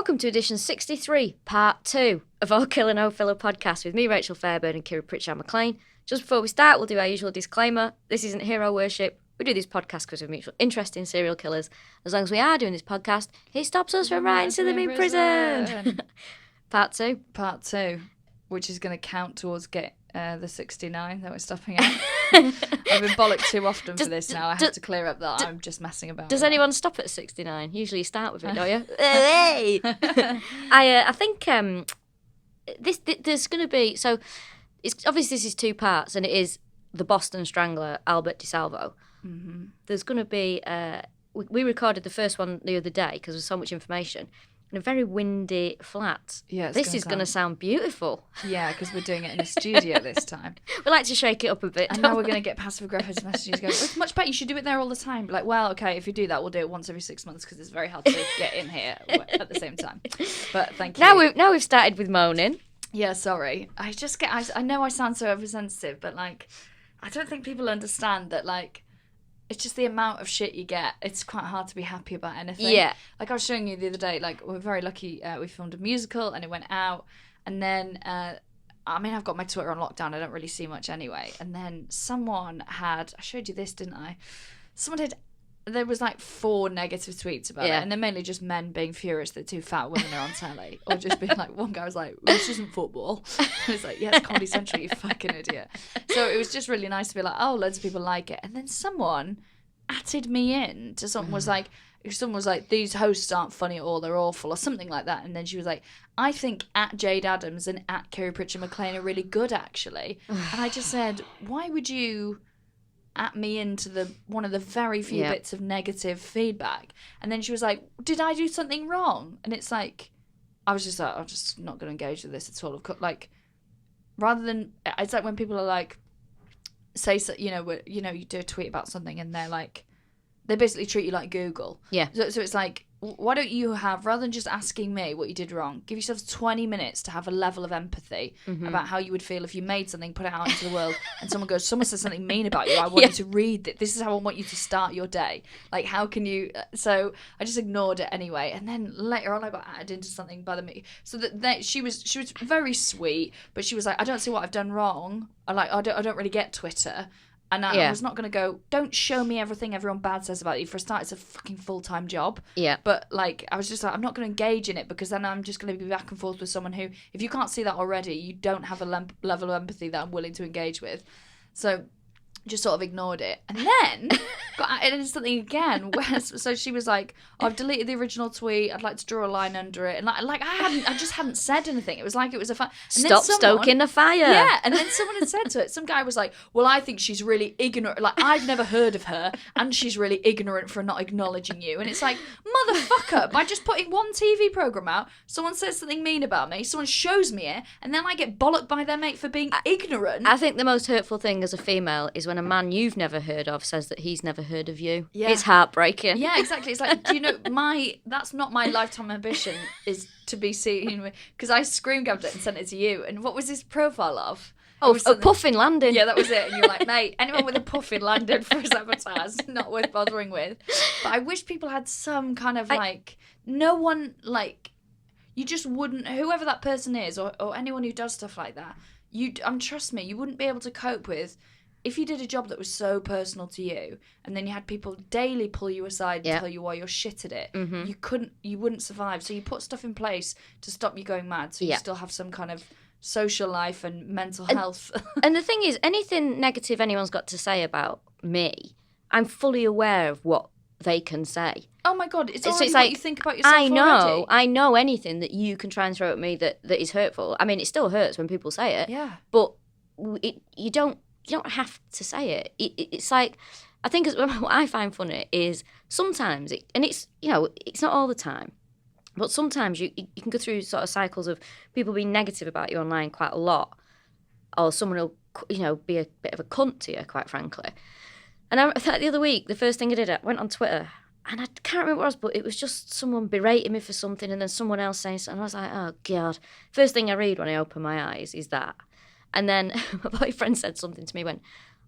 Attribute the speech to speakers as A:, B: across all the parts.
A: Welcome to edition 63, part 2 of our Killa No Filla podcast with me, Rachel Fairburn, and Kiri Pritchard-McLean. Just before we start, we'll do our usual disclaimer. This isn't hero worship. We do this podcast because we have mutual interest in serial killers. As long as we are doing this podcast, it stops us from writing to them in prison. Part 2.
B: Part 2, which is going to count towards the 69 that we're stopping at. I've been bollocked too often for this now. I have to clear up that I'm just messing about.
A: Does anyone stop at 69? Usually you start with it, don't you? I think there's going to be... So, it's obviously this is 2 parts, and it is the Boston Strangler, Albert DeSalvo. Mm-hmm. There's going to be... we recorded the first one the other day because there's so much information. In a very windy flat. Yeah, this is going to sound beautiful.
B: Yeah, because we're doing it in a studio this time.
A: We like to shake it up a bit.
B: And now we're going to get passive-aggressive messages going, it's much better, you should do it there all the time. Like, well, okay, if you do that, we'll do it once every 6 months because it's very hard to get in here at the same time. But thank you.
A: Now we've started with moaning.
B: Yeah, sorry. I know I sound so oversensitive, but, like, I don't think people understand that, like, it's just the amount of shit you get. It's quite hard to be happy about anything.
A: Yeah.
B: Like I was showing you the other day, like we're very lucky we filmed a musical and it went out. And then, I've got my Twitter on lockdown. I don't really see much anyway. And then someone had, I showed you this, didn't I? There was like 4 negative tweets about it. And they're mainly just men being furious that 2 fat women are on telly. Or just being like, one guy was like, this isn't football. And it's like, yeah, it's Comedy Central, you fucking idiot. So it was just really nice to be like, oh, loads of people like it. And then someone atted me in to someone was like, these hosts aren't funny at all, they're awful, or something like that. And then she was like, I think at Jade Adams and at Kiri Pritchard-McLean are really good, actually. And I just said, why would you at me into one of the very few bits of negative feedback? And then she was like, did I do something wrong? And it's like, I was just like, I'm just not going to engage with this at all. Like, rather than, it's like when people are like, say, you do a tweet about something and they're like, they basically treat you like Google.
A: Yeah.
B: So it's like, why don't you have, rather than just asking me what you did wrong, give yourself 20 minutes to have a level of empathy about how you would feel if you made something, put it out into the world, and someone said something mean about you. I want you to read it. This is how I want you to start your day. Like, how can you... So I just ignored it anyway. And then later on, I got added into something by me. So that she was very sweet, but she was like, I don't see what I've done wrong. I don't really get Twitter. And I was not going to go, don't show me everything everyone bad says about you. For a start, it's a fucking full-time job.
A: Yeah.
B: But, like, I was just like, I'm not going to engage in it because then I'm just going to be back and forth with someone who, if you can't see that already, you don't have a level of empathy that I'm willing to engage with. So just sort of ignored it. And then got added into something again. So she was like, I've deleted the original tweet. I'd like to draw a line under it. And I just hadn't said anything. It was like it was a fun.
A: Stop stoking the fire.
B: Yeah. And then someone had said to it, some guy was like, well, I think she's really ignorant. Like, I've never heard of her and she's really ignorant for not acknowledging you. And it's like, motherfucker, by just putting one TV programme out, someone says something mean about me, someone shows me it, and then I get bollocked by their mate for being ignorant.
A: I think the most hurtful thing as a female is when a man you've never heard of says that he's never heard of you. Yeah. It's heartbreaking.
B: Yeah, exactly. It's like, do you know, that's not my lifetime ambition, is to be seen with, because I screen grabbed it and sent it to you. And what was his profile of?
A: Oh, a puffin landing.
B: Yeah, that was it. And you were like, mate, anyone with a puffin landing for his avatars, not worth bothering with. But I wish people had some kind of no one, like, you just wouldn't, whoever that person is, or anyone who does stuff like that, trust me, you wouldn't be able to cope with. If you did a job that was so personal to you, and then you had people daily pull you aside and tell you why you're shit at it, you wouldn't survive. So you put stuff in place to stop you going mad, so you still have some kind of social life and mental health.
A: And the thing is, anything negative anyone's got to say about me, I'm fully aware of what they can say.
B: Oh my God, it's already what you think about yourself already.
A: I know anything that you can try and throw at me that is hurtful. I mean, it still hurts when people say it.
B: Yeah.
A: But you don't have to say it. It's like, I think what I find funny is sometimes, it's not all the time, but sometimes you can go through sort of cycles of people being negative about you online quite a lot, or someone will, be a bit of a cunt to you, quite frankly. And I thought the other week, the first thing I did, I went on Twitter, and I can't remember what it was, but it was just someone berating me for something, and then someone else saying something, and I was like, oh God. First thing I read when I open my eyes is that. And then my boyfriend said something to me, went,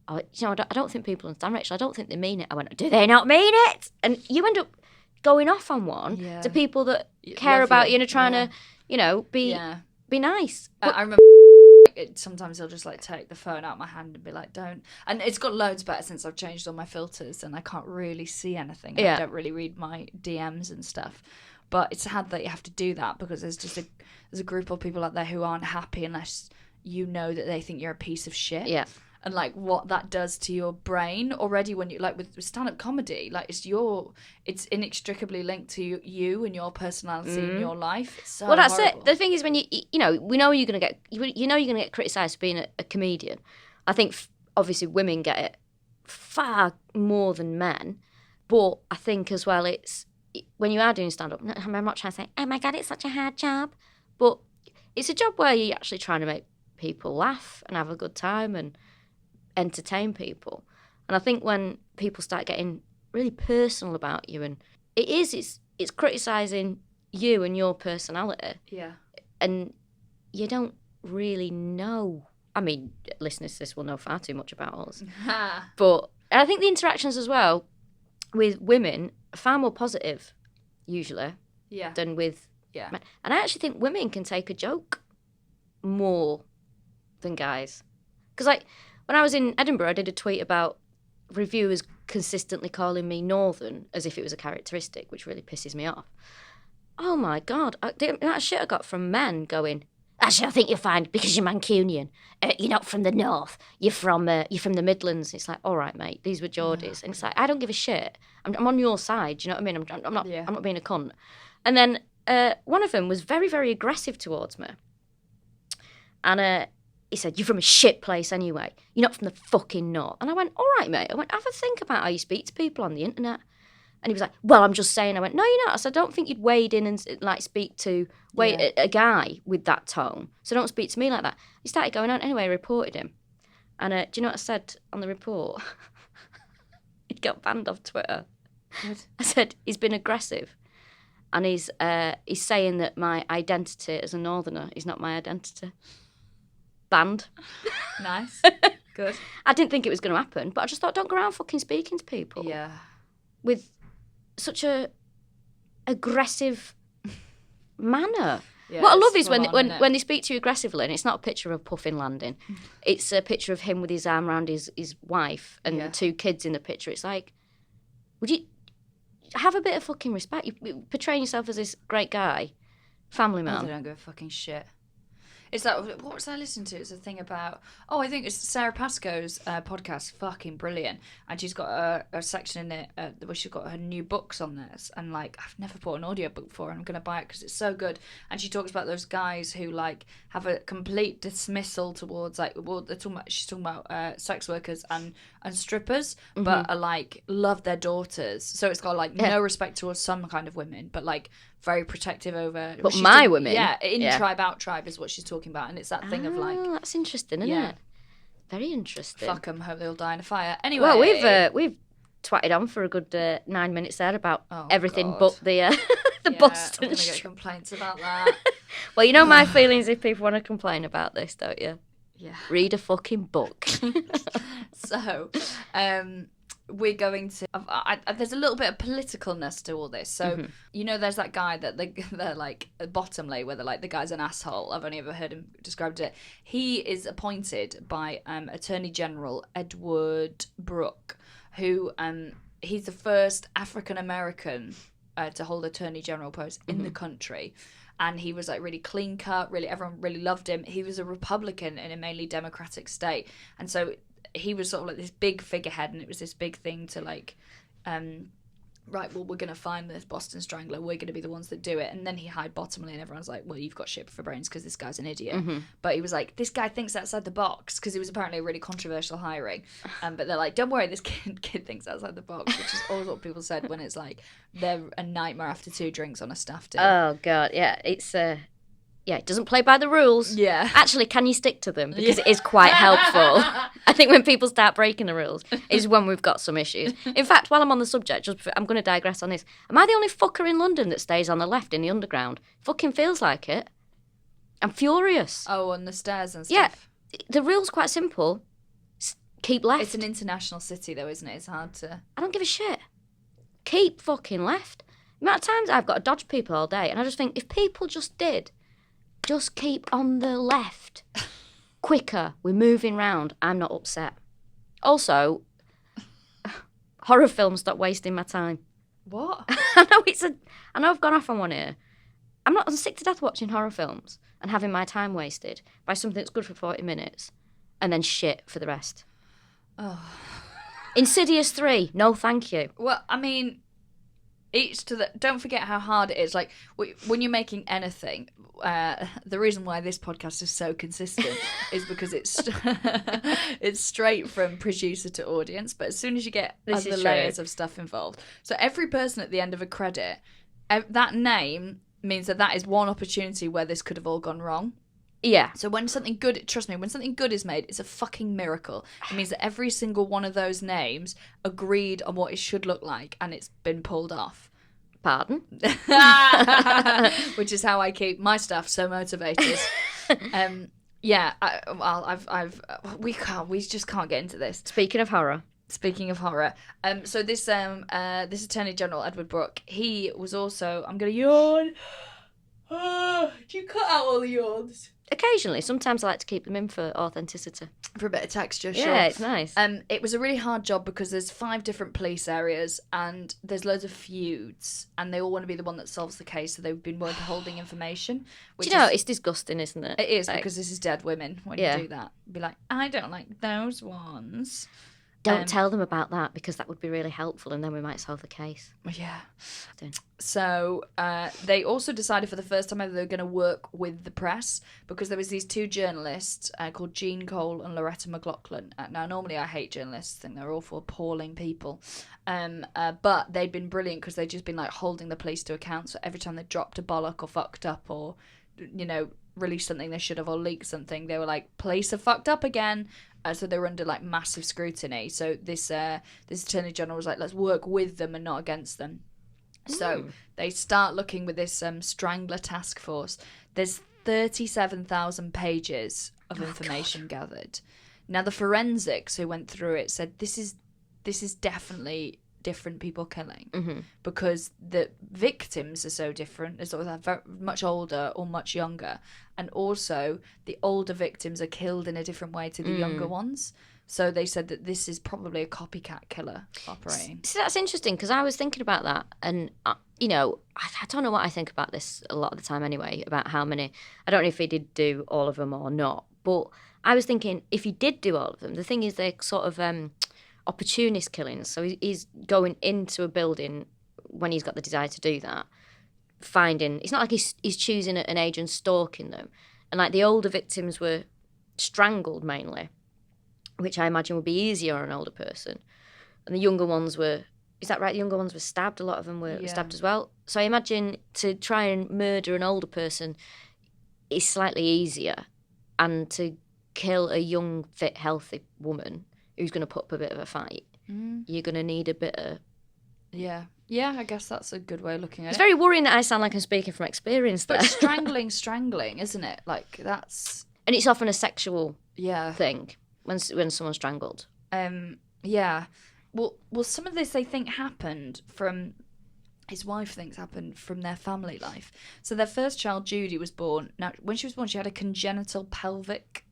A: oh, I don't think people understand, Rachel. I don't think they mean it. I went, do they not mean it? And you end up going off on one to people that care
B: Love
A: about
B: you.
A: you and are trying to, you know, be nice.
B: I remember sometimes he'll just like take the phone out of my hand and be like, don't. And it's got loads better since I've changed all my filters and I can't really see anything. I don't really read my DMs and stuff. But it's sad that you have to do that because there's a group of people out there who aren't happy unless you know that they think you're a piece of shit.
A: Yeah.
B: And like what that does to your brain already when you like with stand-up comedy, like it's inextricably linked to you and your personality and your life. It's so
A: that's
B: horrible.
A: it. The thing is when you know, we know you're gonna get criticised for being a comedian. I think obviously women get it far more than men, but I think as well it's when you are doing stand-up. I'm not trying to say, oh my god, it's such a hard job, but it's a job where you're actually trying to make people laugh and have a good time and entertain people. And I think when people start getting really personal about you, and it's criticising you and your personality.
B: Yeah.
A: And you don't really know. I mean, listeners to this will know far too much about us. But I think the interactions as well with women are far more positive, usually, than with men. And I actually think women can take a joke more than guys. Because, like, when I was in Edinburgh, I did a tweet about reviewers consistently calling me northern as if it was a characteristic, which really pisses me off. Oh, my God. The amount of shit I got from men going, actually, I think you'll find, because you're Mancunian, you're not from the north, you're from the Midlands. It's like, all right, mate, these were Geordies. And it's like, I don't give a shit. I'm on your side, do you know what I mean? I'm not being a cunt. And then one of them was very, very aggressive towards me. And he said, you're from a shit place anyway. You're not from the fucking north. And I went, all right, mate. I went, have a think about how you speak to people on the internet. And he was like, well, I'm just saying. I went, no, you're not. I said, I don't think you'd wade in and like speak to a guy with that tone. So don't speak to me like that. He started going on. Anyway, I reported him. And do you know what I said on the report? He got banned off Twitter.
B: Good.
A: I said, he's been aggressive. And he's saying that my identity as a northerner is not my identity. Banned.
B: Nice. Good.
A: I didn't think it was going to happen, but I just thought, don't go around fucking speaking to people.
B: Yeah.
A: With such a aggressive manner.
B: Yeah,
A: what I love is when they speak to you aggressively, and it's not a picture of Puffin landing. It's a picture of him with his arm around his wife and 2 kids in the picture. It's like, would you have a bit of fucking respect? You portraying yourself as this great guy, family man.
B: I don't give a fucking shit. It's that, what was I listening to? It's a thing about, I think it's Sarah Pascoe's podcast, fucking brilliant. And she's got a section in it where she's got her new books on this. And, like, I've never bought an audiobook before, and I'm going to buy it because it's so good. And she talks about those guys who, like, have a complete dismissal towards, like, well, she's talking about sex workers and strippers, but are, like, love their daughters. So it's got, like, no respect towards some kind of women, but, like, very protective over.
A: But my women.
B: Yeah, tribe out tribe is what she's talking about. And it's that thing of like.
A: Oh, that's interesting, isn't it? Very interesting.
B: Fuck them, hope they all die in a fire. Anyway.
A: Well, we've twatted on for a good 9 minutes there about everything but the Boston.
B: I'm going to get complaints about that.
A: Well, you know my feelings if people want to complain about this, don't you?
B: Yeah.
A: Read a fucking book.
B: So, we're going to. There's a little bit of politicalness to all this. So, you know, there's that guy that they're like bottomley, where they're like, the guy's an asshole. I've only ever heard him described it. He is appointed by Attorney General Edward Brooke, who he's the first African American to hold Attorney General post in the country. And he was like really clean cut, really everyone really loved him. He was a Republican in a mainly Democratic state, and so he was sort of like this big figurehead, and it was this big thing to like, right, well, we're going to find this Boston Strangler. We're going to be the ones that do it. And then he hired Bottomley, and everyone's like, well, you've got shit for brains because this guy's an idiot. But he was like, this guy thinks outside the box, because it was apparently a really controversial hiring. But they're like, don't worry, this kid thinks outside the box, which is always what people said when it's like, they're a nightmare after 2 drinks on a staff day.
A: Oh, God, yeah. It's... it doesn't play by the rules.
B: Yeah.
A: Actually, can you stick to them? Because it is quite helpful. I think when people start breaking the rules is when we've got some issues. In fact, while I'm on the subject, I'm going to digress on this. Am I the only fucker in London that stays on the left in the underground? Fucking feels like it. I'm furious.
B: Oh, on the stairs and stuff.
A: Yeah. The rule's quite simple. Keep left.
B: It's an international city, though, isn't it? It's hard to...
A: I don't give a shit. Keep fucking left. The amount of times I've got to dodge people all day, and I just think, if people just keep on the left, quicker, we're moving round, I'm not upset. Also, horror films, stop wasting my time.
B: What?
A: I know I've gone off on one here. I'm sick to death watching horror films and having my time wasted by something that's good for 40 minutes and then shit for the rest.
B: Oh.
A: Insidious 3, no thank you.
B: Well, I mean, don't forget how hard it is. Like, when you're making anything, the reason why this podcast is so consistent is because it's straight from producer to audience, but as soon as you get other layers of stuff involved. So every person at the end of a credit, that name means that is one opportunity where this could have all gone wrong.
A: Yeah.
B: So when something good, trust me, when something good is made, it's a fucking miracle. It means that every single one of those names agreed on what it should look like, and it's been pulled off.
A: Pardon?
B: Which is how I keep my staff so motivated. Yeah. We just can't get into this.
A: Speaking of horror,
B: so this Attorney General Edward Brooke, he was also. I'm gonna yawn. Do you cut out all the yawns?
A: Occasionally. Sometimes I like to keep them in for authenticity.
B: For a bit of texture, sure.
A: Yeah, it's nice.
B: It was a really hard job because there's 5 different police areas and there's loads of feuds and they all want to be the one that solves the case, so they've been withholding information.
A: Do you know, it's disgusting, isn't it?
B: It is, because this is dead women when you do that. Be like, I don't like those ones.
A: Don't tell them about that, because that would be really helpful and then we might solve the case.
B: Yeah. So they also decided for the first time that they were going to work with the press, because there was these 2 journalists called Jean Cole and Loretta McLaughlin. Now, normally I hate journalists. I think they're awful, appalling people. But they'd been brilliant because they'd just been like holding the police to account. So every time they dropped a bollock or fucked up or, released something they should have or leaked something, they were like, police have fucked up again. So they were under like massive scrutiny. So this Attorney General was like, let's work with them and not against them. So they start looking with this Strangler task force. There's 37,000 pages of information gathered. Now the forensics who went through it said this is definitely different people killing, because the victims are so different. They're very much older or much younger, and also the older victims are killed in a different way to the younger ones. So they said that this is probably a copycat killer operating.
A: See, that's interesting, because I was thinking about that, and I don't know what I think about this a lot of the time anyway, about how many. I don't know if he did do all of them or not, but I was thinking if he did do all of them, the thing is they're sort of opportunist killings. So he's going into a building when he's got the desire to do that, finding. It's not like he's choosing an age and stalking them. And like the older victims were strangled mainly, which I imagine would be easier on an older person. And the younger ones were. Is that right? The younger ones were stabbed. A lot of them were stabbed as well. So I imagine to try and murder an older person is slightly easier, and to kill a young, fit, healthy woman who's going to put up a bit of a fight, you're going to need a bit of...
B: Yeah, I guess that's a good way of looking at it.
A: It's very worrying that I sound like I'm speaking from experience there.
B: But strangling, isn't it? Like, that's...
A: And it's often a sexual thing when someone's strangled.
B: Yeah. Well, some of this they think happened from... His wife thinks happened from their family life. So their first child, Judy, was born... Now, when she was born, she had a congenital pelvic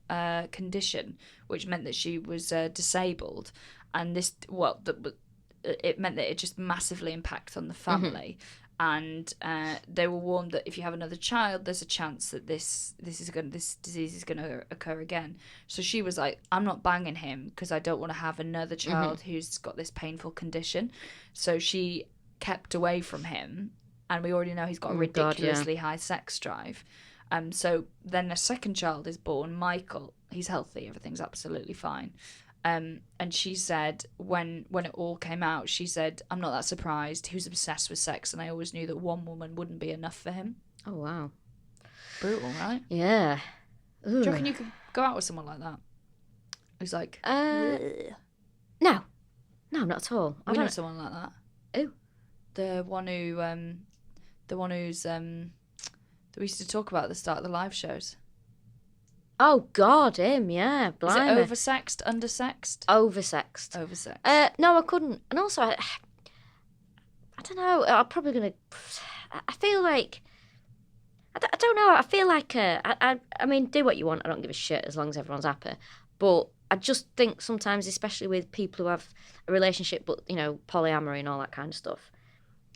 B: condition, which meant that she was disabled, and this it meant that it just massively impacted on the family. And they were warned that if you have another child, there's a chance that this disease is going to occur again. So she was like, I'm not banging him because I don't want to have another child who's got this painful condition. So she kept away from him, and we already know he's got a ridiculously high sex drive. So then a second child is born, Michael. He's healthy, everything's absolutely fine. And she said, when it all came out, she said, I'm not that surprised. He was obsessed with sex, and I always knew that one woman wouldn't be enough for him. Oh, wow. Brutal, right?
A: Yeah.
B: Do you reckon you could go out with someone like that? Who's like...
A: No, not at all.
B: We know someone like that.
A: Who?
B: The one who's... that we used to talk about at the start of the live shows.
A: Oh, God, him, yeah. Blimey.
B: Is it oversexed, undersexed?
A: Oversexed.
B: Oversexed.
A: No, I couldn't. And also, I don't know. I'm probably gonna. I feel like. I don't know. I feel like I mean, do what you want. I don't give a shit as long as everyone's happy. But I just think sometimes, especially with people who have a relationship, but polyamory and all that kind of stuff.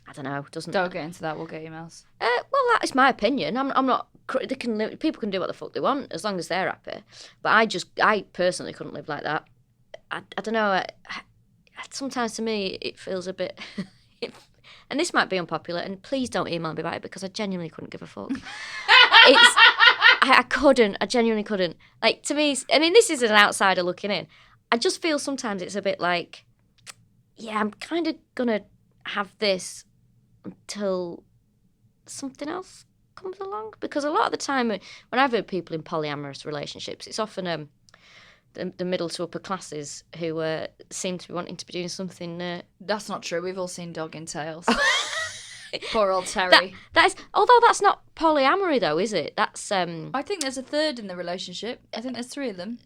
A: I don't know.
B: Don't get into that. We'll get emails.
A: Well, that's my opinion. I'm not. People can do what the fuck they want as long as they're happy. But I personally couldn't live like that. I don't know. Sometimes to me it feels a bit. And this might be unpopular, and please don't email me about it because I genuinely couldn't give a fuck. I couldn't. I genuinely couldn't. Like, to me, I mean, this is an outsider looking in. I just feel sometimes it's a bit like, yeah, I'm kind of going to have this until something else comes along. Because a lot of the time, when I've heard people in polyamorous relationships, it's often the middle to upper classes who seem to be wanting to be doing something.
B: That's not true. We've all seen Dog in Tails. Poor old Terry.
A: That is, although that's not polyamory, though, is it? That's.
B: I think there's a third in the relationship. I think there's 3 of them.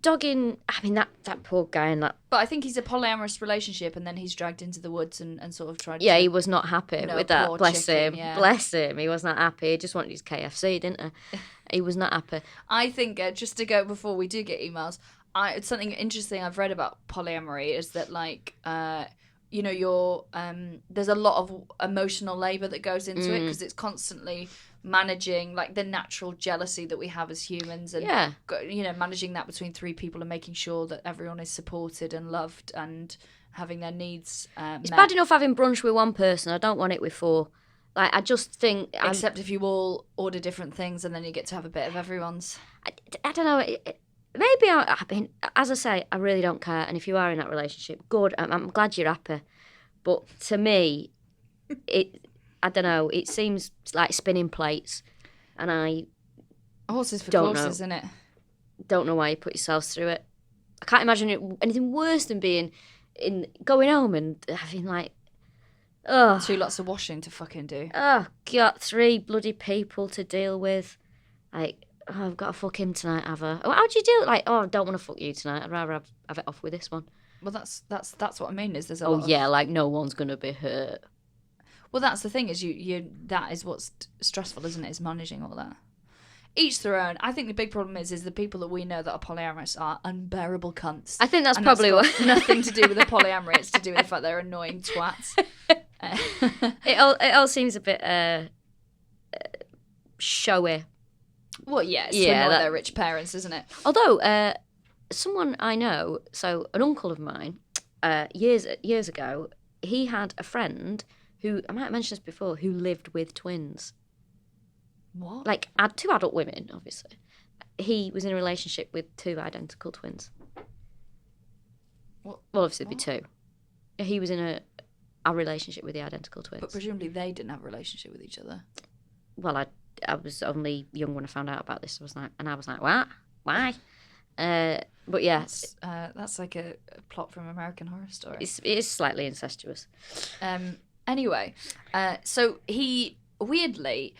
A: Dogging. I mean, that poor guy in that.
B: But I think he's a polyamorous relationship, and then he's dragged into the woods and sort of tried.
A: Yeah, he was not happy with that. Bless
B: chicken,
A: him.
B: Yeah.
A: Bless him. He was not happy. He just wanted his KFC, didn't he? He was not happy.
B: I think, just to go before we do get emails, it's something interesting I've read about polyamory is that, like, there's a lot of emotional labour that goes into it because it's constantly managing, like, the natural jealousy that we have as humans and, managing that between 3 people and making sure that everyone is supported and loved and having their needs
A: It's
B: met.
A: bad enough having brunch with one person. I don't want it with 4. Like, I just think...
B: Except if you all order different things and then you get to have a bit of everyone's.
A: I don't know. Maybe, I mean, as I say, I really don't care. And if you are in that relationship, good. I'm glad you're happy. But to me, I don't know. It seems like spinning plates. And I
B: Horses for
A: don't
B: courses,
A: know.
B: isn't it?
A: Don't know why you put yourselves through it. I can't imagine anything worse than going home and having, like...
B: 2 lots of washing to fucking do.
A: Oh, got 3 bloody people to deal with. Like, I've got to fuck him tonight, have I? How do you do it? Like, I don't want to fuck you tonight. I'd rather have it off with this one.
B: Well, that's what I mean. Is there's a lot of...
A: yeah, like no one's gonna be hurt.
B: Well, that's the thing. Is you that is what's stressful, isn't it? Is managing all that. Each their own. I think the big problem is the people that we know that are polyamorous are unbearable cunts.
A: I think that's probably what.
B: Nothing to do with the polyamory. It's to do with the fact they're annoying twats.
A: It all seems a bit showy.
B: Well, yeah, it's to annoy their rich parents, isn't it?
A: Although someone I know, so an uncle of mine, years ago, he had a friend who, I might have mentioned this before, who lived with twins.
B: What?
A: Like, had 2 adult women, obviously. He was in a relationship with 2 identical twins.
B: What?
A: Well, obviously, it'd be 2. He was in a relationship with the identical twins.
B: But presumably they didn't have a relationship with each other.
A: Well, I was only young when I found out about this. I was like, what? Why? But yeah,
B: that's like a plot from American Horror Story.
A: It is slightly incestuous.
B: Anyway, so he weirdly,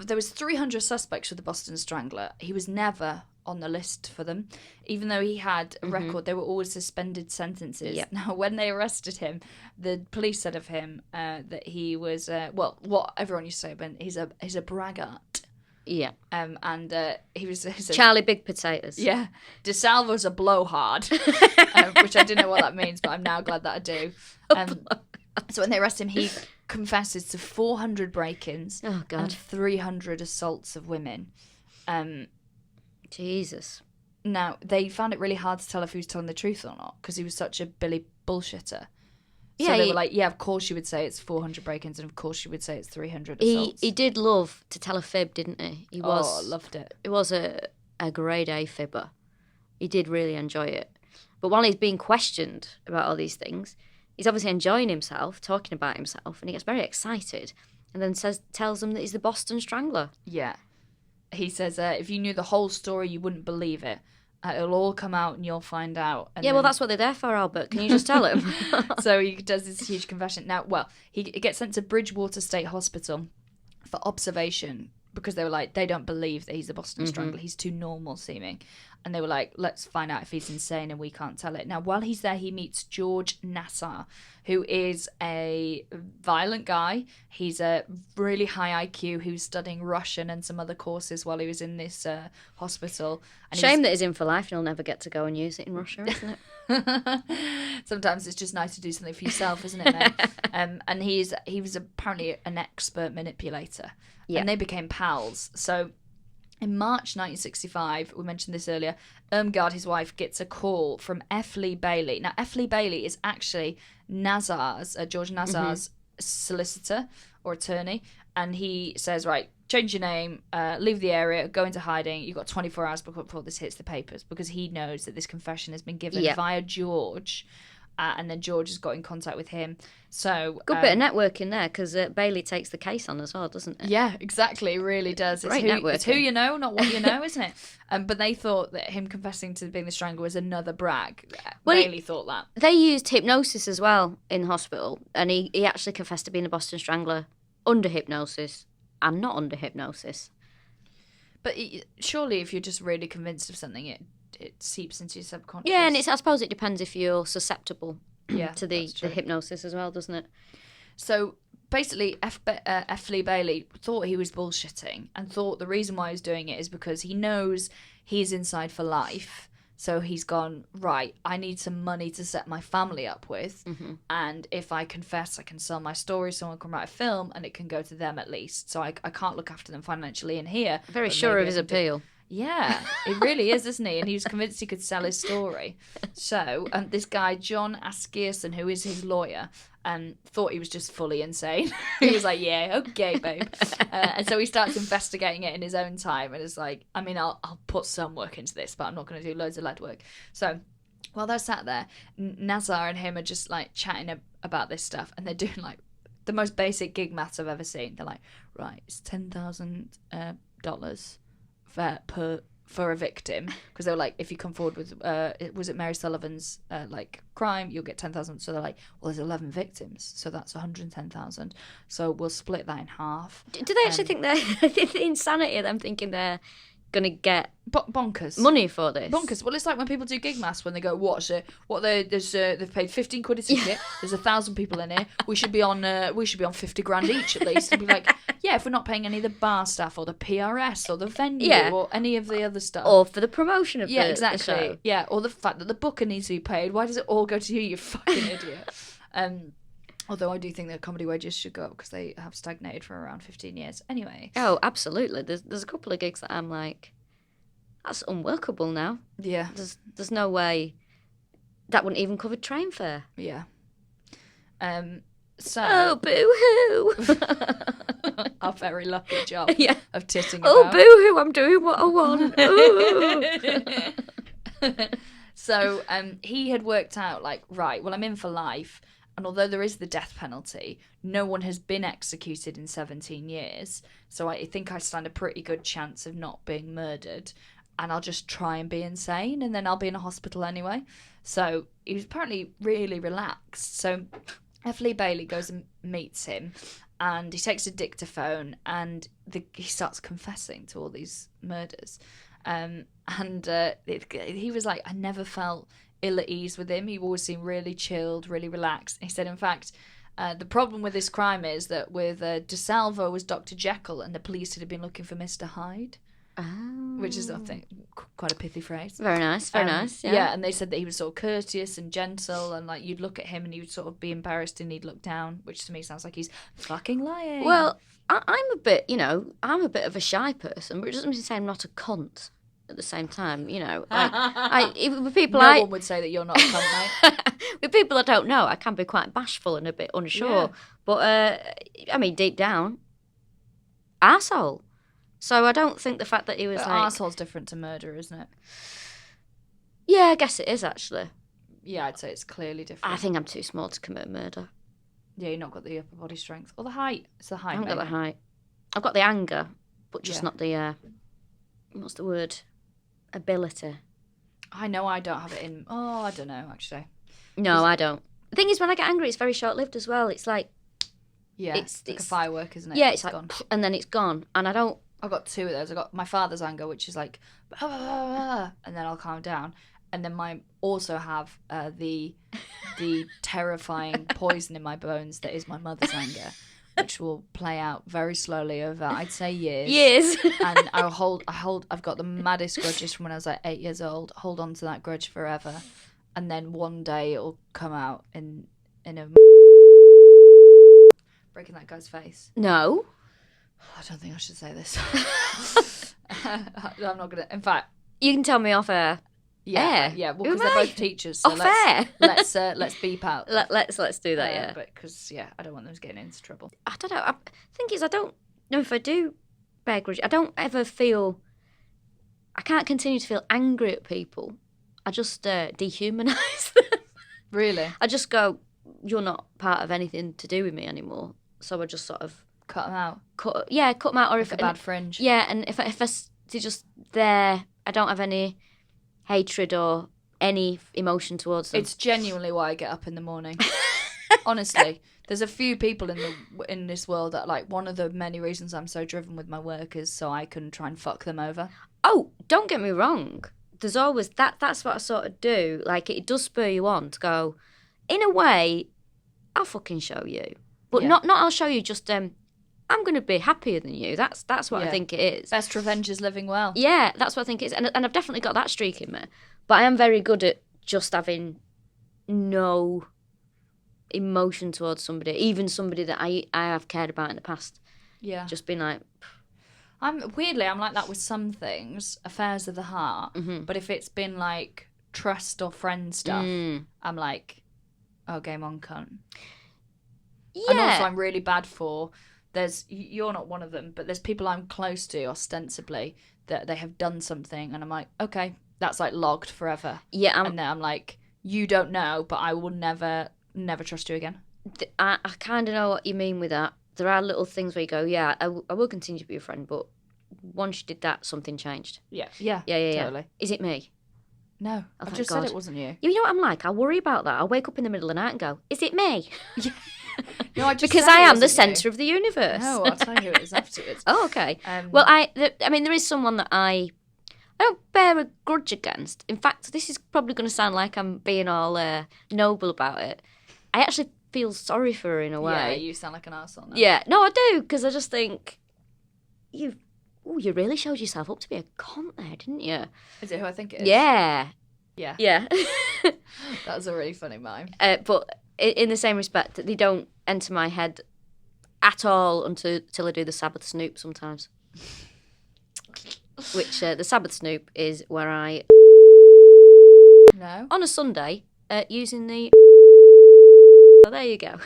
B: there was 300 suspects with the Boston Strangler. He was never on the list for them, even though he had a record. They were always suspended sentences.
A: Yep.
B: Now, when they arrested him, the police said of him that he was what everyone used to say, but he's a braggart.
A: Yeah.
B: And he was
A: Charlie Big Potatoes.
B: Yeah. DeSalvo's a blowhard, which I didn't know what that means, but I'm now glad that I do. So when they arrest him, he confesses to 400 break-ins and 300 assaults of women.
A: Jesus.
B: Now, they found it really hard to tell if he was telling the truth or not, because he was such a Billy bullshitter. So they were like, yeah, of course you would say it's 400 break-ins, and of course you would say it's 300 assaults.
A: He did love to tell a fib, didn't he?
B: Loved it.
A: He was a grade A fibber. He did really enjoy it. But while he's being questioned about all these things, he's obviously enjoying himself, talking about himself, and he gets very excited, and then tells them that he's the Boston Strangler.
B: Yeah. He says, if you knew the whole story, you wouldn't believe it. It'll all come out and you'll find out. And
A: well, that's what they're there for, Albert. Can you just tell him?
B: So he does this huge confession. Now, he gets sent to Bridgewater State Hospital for observation because they were like, they don't believe that he's the Boston Strangler. He's too normal seeming. And they were like, let's find out if he's insane and we can't tell it. Now, while he's there, he meets George Nassar, who is a violent guy. He's a really high IQ who's studying Russian and some other courses while he was in this hospital. And
A: Shame that he's in for life and he'll never get to go and use it in Russia, isn't it?
B: Sometimes it's just nice to do something for yourself, isn't it, mate? And he was apparently an expert manipulator. Yeah. And they became pals. So in March 1965, we mentioned this earlier, Irmgard, his wife, gets a call from F. Lee Bailey. Now, F. Lee Bailey is actually George Nassar's solicitor or attorney. And he says, right, change your name, leave the area, go into hiding. You've got 24 hours before this hits the papers, because he knows that this confession has been given via George. And then George has got in contact with him. So
A: good bit of networking there, because Bailey takes the case on as well, doesn't it?
B: Yeah, exactly. It really does. It's who you know, not what you know, isn't it? But they thought that him confessing to being the Strangler was another brag. Bailey thought that.
A: They used hypnosis as well in hospital, and he actually confessed to being the Boston Strangler under hypnosis and not under hypnosis.
B: But surely if you're just really convinced of something, it seeps into your subconscious.
A: Yeah, and I suppose it depends if you're susceptible to the hypnosis as well, doesn't it?
B: So basically, F. Lee Bailey thought he was bullshitting and thought the reason why he was doing it is because he knows he's inside for life. So he's gone, right, I need some money to set my family up with. Mm-hmm. And if I confess, I can sell my story, someone can write a film, and it can go to them at least. So I can't look after them financially in here.
A: Very sure of his appeal.
B: Yeah, it really is, isn't he? And he was convinced he could sell his story. So this guy, John Askerson, who is his lawyer, thought he was just fully insane. He was like, yeah, okay, babe. And so he starts investigating it in his own time and is like, I mean, I'll put some work into this, but I'm not going to do loads of lead work. So while they're sat there, Nassar and him are just like chatting about this stuff, and they're doing like the most basic gig maths I've ever seen. They're like, right, it's $10,000 for a victim, because they were like, if you come forward with was it Mary Sullivan's like crime, you'll get 10,000. So they're like, well, there's 11 victims, so that's 110,000, so we'll split that in half.
A: Do they actually think the insanity of them thinking they're gonna get
B: bonkers
A: money for this?
B: Bonkers. Well, it's like when people do gig maths, when they go, they've paid 15 quid a ticket, there's 1,000 people in here, we should be on 50 grand each at least. And be like, yeah, if we're not paying any of the bar staff or the PRS or the venue or any of the other stuff,
A: or for the promotion of
B: exactly
A: the show.
B: Yeah, or the fact that the booker needs to be paid, why does it all go to you fucking idiot? Although I do think that comedy wages should go up, because they have stagnated for around 15 years. Anyway.
A: Oh, absolutely. There's a couple of gigs that I'm like, that's unworkable now.
B: Yeah.
A: There's no way that wouldn't even cover train fare.
B: Yeah.
A: Oh, boo-hoo.
B: Our very lucky job of titting
A: Oh,
B: about.
A: boo-hoo, I'm doing what I want.
B: So he had worked out, like, right, well, I'm in for life. And although there is the death penalty, no one has been executed in 17 years. So I think I stand a pretty good chance of not being murdered. And I'll just try and be insane, and then I'll be in a hospital anyway. So he was apparently really relaxed. So F. Lee Bailey goes and meets him, and he takes a dictaphone, and he starts confessing to all these murders. He was like, I never felt ill at ease with him. He always seemed really chilled, really relaxed. And he said, in fact, the problem with this crime is that with DeSalvo was Dr. Jekyll, and the police had been looking for Mr. Hyde.
A: Oh.
B: Which is, I think, quite a pithy phrase.
A: Very nice, very nice. Yeah.
B: Yeah, and they said that he was sort of courteous and gentle, and like you'd look at him and you'd sort of be embarrassed and he'd look down, which to me sounds like he's fucking lying.
A: Well, I'm a bit of a shy person, but it doesn't mean to say I'm not a cunt at the same time, you know. With people
B: no one would say that you're not a cunt, mate.
A: With people I don't know, I can be quite bashful and a bit unsure. Yeah. But, I mean, deep down, arsehole. So I don't think the fact that he was
B: arsehole's different to murder, isn't it?
A: Yeah, I guess it is, actually.
B: Yeah, I'd say it's clearly different.
A: I think I'm too small to commit murder.
B: Yeah, you've not got the upper body strength. Or the height. It's the height,
A: I haven't got the height. I've got the anger, but just not the, what's the word? Ability.
B: I know I don't have it in... Oh, I don't know, actually.
A: No, I don't. The thing is, when I get angry, it's very short-lived as well. It's like...
B: Yeah, it's like a firework, isn't it?
A: Yeah, it's like... Gone. And then it's gone. And I don't
B: I've got two of those. I've got my father's anger, which is like, "Ah, ah, ah," and then I'll calm down. And then I also have the terrifying poison in my bones that is my mother's anger, which will play out very slowly over, I'd say, years. And I've got the maddest grudges from when I was like 8 years old. Hold on to that grudge forever, and then one day it'll come out in a breaking that guy's face.
A: No.
B: I don't think I should say this. I'm not gonna. In fact,
A: you can tell me off air.
B: Yeah. Well, because they're both teachers. So
A: fair.
B: let's beep out.
A: Let's do that. Yeah.
B: But because I don't want them getting into trouble.
A: I don't know. I think I don't know if I do bear grudge. I don't ever feel. I can't continue to feel angry at people. I just dehumanise them.
B: Really?
A: I just go, you're not part of anything to do with me anymore. So I just sort of
B: cut them out.
A: Cut them out. Or
B: like if a bad fringe.
A: Yeah, and if they're just there, I don't have any hatred or any emotion towards them.
B: It's genuinely why I get up in the morning. Honestly, there's a few people in this world that, like, one of the many reasons I'm so driven with my work is so I can try and fuck them over.
A: Oh, don't get me wrong. There's always that's what I sort of do. Like, it does spur you on to go, in a way, I'll fucking show you. But not I'll show you, just I'm going to be happier than you. That's what I think it is.
B: Best revenge is living well.
A: Yeah, that's what I think it is. And I've definitely got that streak in me. But I am very good at just having no emotion towards somebody, even somebody that I have cared about in the past. Yeah. Just being like...
B: I'm like that with some things, affairs of the heart.
A: Mm-hmm.
B: But if it's been like trust or friend stuff, I'm like, oh, game on, cunt.
A: Yeah.
B: And also I'm really bad for... You're not one of them, but there's people I'm close to, ostensibly, that they have done something, and I'm like, okay, that's like logged forever.
A: Yeah.
B: And then I'm like, you don't know, but I will never trust you again.
A: I kind of know what you mean with that. There are little things where you go, yeah, I will continue to be your friend, but once you did that, something changed.
B: Yeah.
A: Totally. Is it me?
B: No, I just said it wasn't you.
A: You know what I'm like? I worry about that. I'll wake up in the middle of the night and go, is it me?
B: No, I just
A: because I am the centre of the universe.
B: No, I'll tell you who it is afterwards.
A: Oh, okay. Well, I mean, there is someone that I don't bear a grudge against. In fact, this is probably going to sound like I'm being all noble about it. I actually feel sorry for her in a way.
B: Yeah, you sound like an arsehole now.
A: Yeah, no, I do, because I just think, you really showed yourself up to be a cunt there, didn't you?
B: Is it who I think it is?
A: Yeah.
B: Yeah. That's a really funny mime.
A: But in the same respect, that they don't enter my head at all until I do the Sabbath snoop sometimes. Which, the Sabbath snoop is where I...
B: No.
A: On a Sunday, using the... So there you go.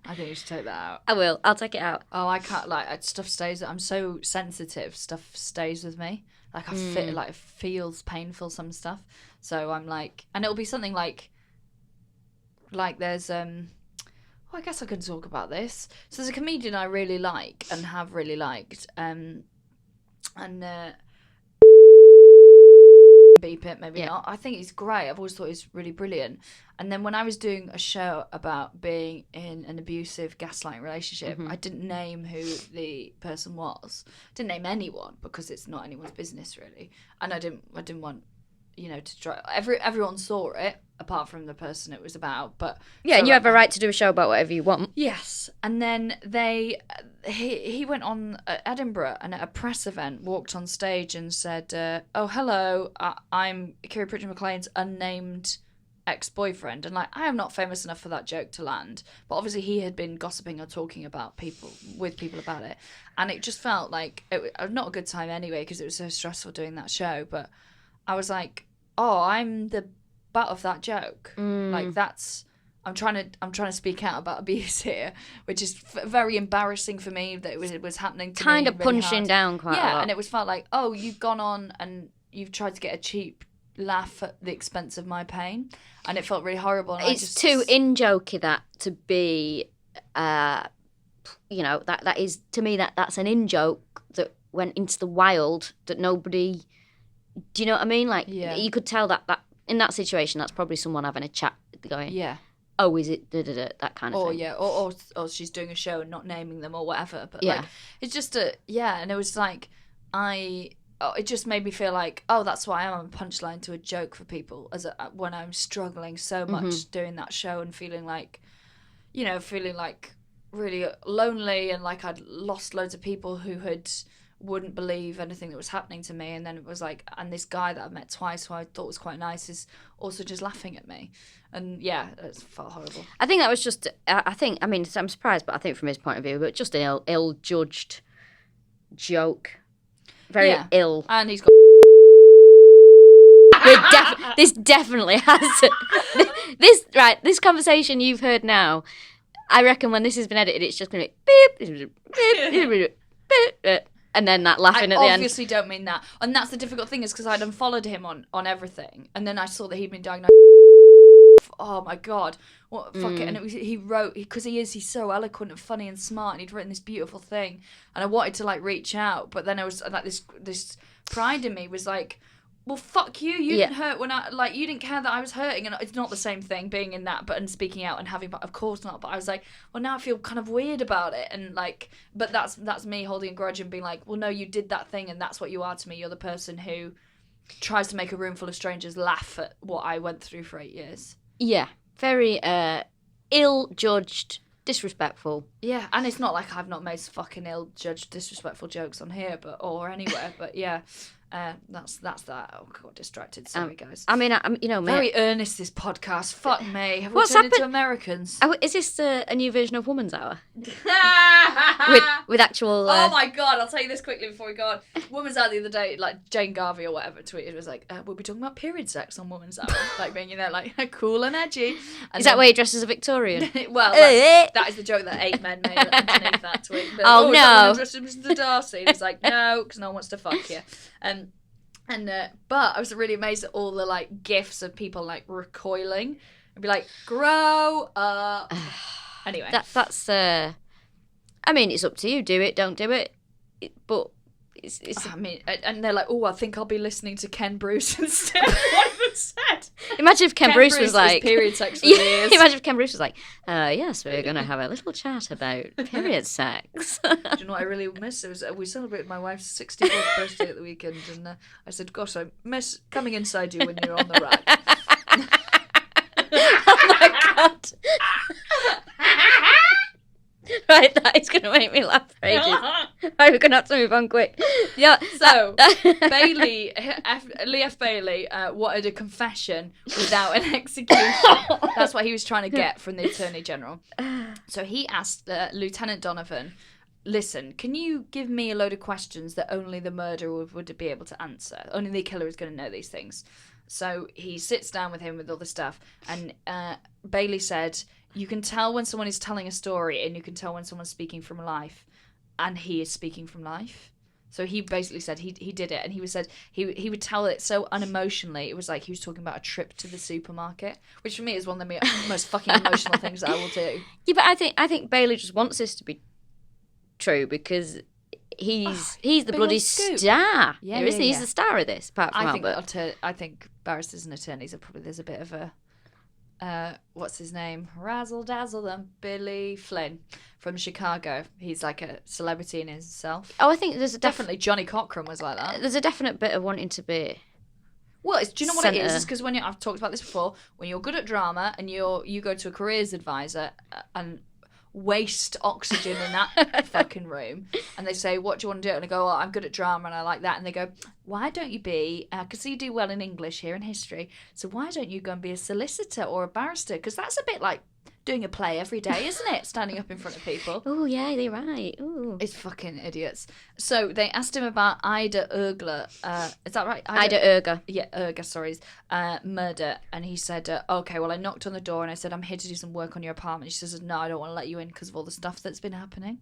B: I think you should take that out.
A: I will. I'll take it out.
B: Oh, I can't, like, stuff stays... I'm so sensitive. Stuff stays with me. Like, it feels painful, some stuff. So I'm like... And it'll be something like there's... I guess I could talk about this. So there's a comedian I really like and have really liked. Beep it, maybe not. I think he's great. I've always thought he's really brilliant. And then when I was doing a show about being in an abusive gaslighting relationship, I didn't name who the person was. Didn't name anyone because it's not anyone's business really. And I didn't want, to try. Everyone saw it apart from the person it was about. But
A: yeah, and you have a right to do a show about whatever you want.
B: Yes. And then he went on Edinburgh and at a press event walked on stage and said, oh, hello, I'm Kiri Pritchard-McLean's unnamed ex-boyfriend. And like, I am not famous enough for that joke to land. But obviously he had been gossiping or talking about people about it. And it just felt like not a good time anyway because it was so stressful doing that show. But I was like, oh, I'm the butt of that joke. Like that's... I'm trying to speak out about abuse here, which is very embarrassing for me that it was happening to me.
A: Kind of really punching down quite a lot.
B: Yeah, and it was felt like, oh, you've gone on and you've tried to get a cheap laugh at the expense of my pain, and it felt really horrible. And
A: it's too in-jokey that to be, that is, to me, that's an in-joke that went into the wild that nobody, do you know what I mean? Like, you could tell that in that situation, that's probably someone having a chat going,
B: yeah.
A: oh, is it that kind of
B: or
A: thing.
B: yeah, or she's doing a show and not naming them or whatever. But
A: Yeah.
B: like, it's just and it was like it just made me feel like, oh, that's why I'm a punchline to a joke for people when I'm struggling so much doing that show and feeling like really lonely and like I'd lost loads of people who wouldn't believe anything that was happening to me, and then it was like, and this guy that I've met twice who I thought was quite nice is also just laughing at me, and yeah, it felt horrible.
A: I think that was just, I mean, I'm surprised, but I think from his point of view, but just an ill-judged joke. Very ill.
B: And he's got
A: this definitely has this conversation you've heard now, I reckon when this has been edited, it's just going to be beep, beep, and then that laughing at the end.
B: I obviously don't mean that. And that's the difficult thing, is because I'd unfollowed him on everything, and then I saw that he'd been diagnosed. Oh my God, what fuck it. And he wrote, because he's so eloquent and funny and smart, and he'd written this beautiful thing, and I wanted to like reach out, but then I was like, this pride in me was like, well, fuck you. You didn't hurt when you didn't care that I was hurting, and it's not the same thing being in that, and speaking out and having, of course not. But I was like, well, now I feel kind of weird about it, and like, but that's me holding a grudge and being like, well, no, you did that thing, and that's what you are to me. You're the person who tries to make a room full of strangers laugh at what I went through for 8 years.
A: Yeah, very ill-judged, disrespectful.
B: Yeah, and it's not like I've not made fucking ill-judged, disrespectful jokes on here, or anywhere, but yeah. That's that. Oh, God, distracted. Sorry, guys.
A: I mean, I'm
B: very earnest, this podcast. Fuck me. Have we
A: What's
B: turned
A: happened?
B: into Americans?
A: Is this a new version of Woman's Hour with actual?
B: Oh my God! I'll tell you this quickly before we go on. Woman's Hour the other day, like Jane Garvey or whatever tweeted, was like, "We'll be talking about period sex on Woman's Hour," like being like cool and edgy. And
A: is that where he dresses a Victorian?
B: Well, that is the joke that 8 men made underneath that tweet. But,
A: oh no!
B: Dressed as Mr. Darcy. And it's like, no, because no one wants to fuck you. But I was really amazed at all the like gifs of people like recoiling and be like, grow up. Anyway,
A: that's. I mean, it's up to you. Do it, don't do it. But it's.
B: I mean, and they're like, oh, I think I'll be listening to Ken Bruce instead. What have it said?
A: Imagine if Ken Bruce was like
B: period sex for years.
A: Imagine if Ken Bruce was like, yes, we're gonna have a little chat about period sex.
B: Do you know what I really miss? We celebrated my wife's 64th birthday at the weekend, and I said, gosh, I miss coming inside you when you're on the rack.
A: Oh my God. Right, that is going to make me laugh for ages. Right, we're going to have to move on quick. Yeah.
B: So, Lee F. Bailey wanted a confession without an execution. That's what he was trying to get from the Attorney General. So he asked Lieutenant Donovan, listen, can you give me a load of questions that only the murderer would be able to answer? Only the killer is going to know these things. So he sits down with him with all the stuff, and Bailey said, you can tell when someone is telling a story, and you can tell when someone's speaking from life, and he is speaking from life. So he basically said he did it, and he said he would tell it so unemotionally. It was like he was talking about a trip to the supermarket, which for me is one of the most fucking emotional things that I will do.
A: Yeah, but I think Bailey just wants this to be true because he's the bloody star. Yeah, isn't he? He's the star of this. Apart from Albert.
B: I think barristers and attorneys are probably, there's a bit of a what's his name? Razzle dazzle them. Billy Flynn from Chicago. He's like a celebrity in himself.
A: Oh, I think there's
B: definitely Johnny Cochran was like that.
A: There's a definite bit of wanting to be.
B: Well, do you know what it is? It's because I've talked about this before. When you're good at drama and you go to a careers advisor and waste oxygen in that fucking room, and they say, what do you want to do? And I go, well, I'm good at drama and I like that. And they go, why don't you be, because you do well in English here and history, so why don't you go and be a solicitor or a barrister? Because that's a bit like doing a play every day, isn't it? Standing up in front of people.
A: Oh, yeah, they're right. Ooh.
B: It's fucking idiots. So they asked him about Ida Ergler. Is that right?
A: Ida Erger.
B: Yeah, Erger, sorry. Murder. And he said, okay, well, I knocked on the door and I said, I'm here to do some work on your apartment. She says, no, I don't want to let you in because of all the stuff that's been happening.